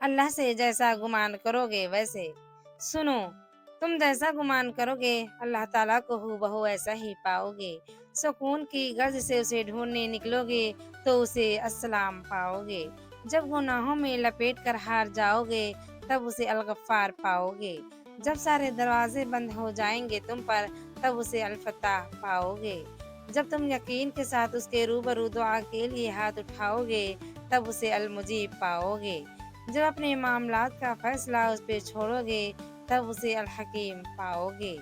اللہ سے جیسا گمان کروگے ویسے سنو، تم جیسا گمان کروگے اللہ تعالیٰ کو ہو بہو ایسا ہی پاؤ گے۔ سکون کی غرض سے اسے ڈھونڈنے نکلو گے تو اسے السلام پاؤ گے۔ جب گناہوں میں لپیٹ کر ہار جاؤ گے تب اسے الغفار پاؤ گے۔ جب سارے دروازے بند ہو جائیں گے تم پر تب اسے الفتح پاؤ گے۔ جب تم یقین کے ساتھ اس کے روبرو دعا کے لیے ہاتھ اٹھاؤ گے تب اسے المجیب پاؤ گے۔ جب اپنے معاملات کا فیصلہ اس پہ چھوڑو گے تب اسے الحکیم پاؤ گے۔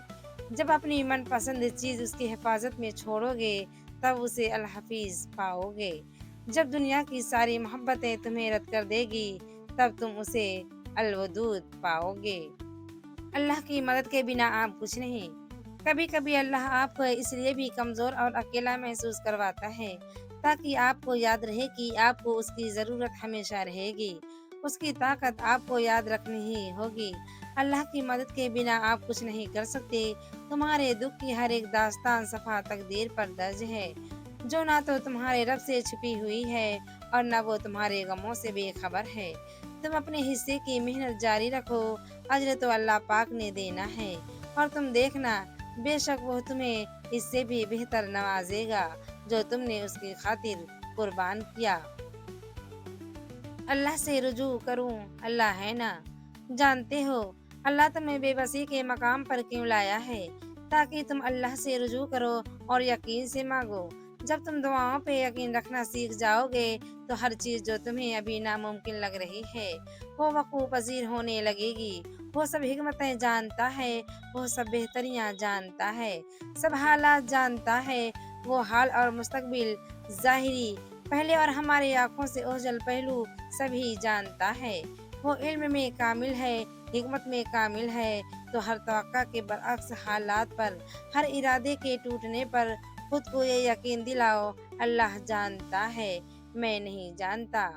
جب اپنی من پسند چیز اس کی حفاظت میں چھوڑو گے تب اسے الحفیظ پاؤ گے۔ جب دنیا کی ساری محبتیں تمہیں رد کر دے گی تب تم اسے الودود پاؤ گے۔ اللہ کی مدد کے بنا آپ کچھ نہیں۔ کبھی کبھی اللہ آپ کو اس لیے بھی کمزور اور اکیلا محسوس کرواتا ہے تاکہ آپ کو یاد رہے کہ آپ کو اس کی ضرورت ہمیشہ رہے گی۔ اس کی طاقت آپ کو یاد رکھنی ہی ہوگی۔ اللہ کی مدد کے بنا آپ کچھ نہیں کر سکتے۔ تمہارے دکھ کی ہر ایک داستان صفحہ تقدیر پر درج ہے، جو نہ تو تمہارے رب سے چھپی ہوئی ہے اور نہ وہ تمہارے غموں سے بے خبر ہے۔ تم اپنے حصے کی محنت جاری رکھو، اجر تو اللہ پاک نے دینا ہے، اور تم دیکھنا بے شک وہ تمہیں اس سے بھی بہتر نوازے گا جو تم نے اس کی خاطر قربان کیا۔ اللہ سے رجوع کروں اللہ ہے نا۔ جانتے ہو اللہ تمہیں بے بسی کے مقام پر کیوں لایا ہے؟ تاکہ تم اللہ سے رجوع کرو اور یقین سے مانگو۔ جب تم دعاؤں پہ یقین رکھنا سیکھ جاؤ گے تو ہر چیز جو تمہیں ابھی ناممکن لگ رہی ہے وہ وقوع پذیر ہونے لگے گی۔ وہ سب حکمتیں جانتا ہے، وہ سب بہتریاں جانتا ہے، سب حالات جانتا ہے۔ وہ حال اور مستقبل، ظاہری پہلے اور ہماری آنکھوں سے اوجھل پہلو سبھی جانتا ہے۔ وہ علم میں کامل ہے، حکمت میں کامل ہے۔ تو ہر توقع کے برعکس حالات پر، ہر ارادے کے ٹوٹنے پر خود کو یہ یقین دلاؤ، اللہ جانتا ہے، میں نہیں جانتا۔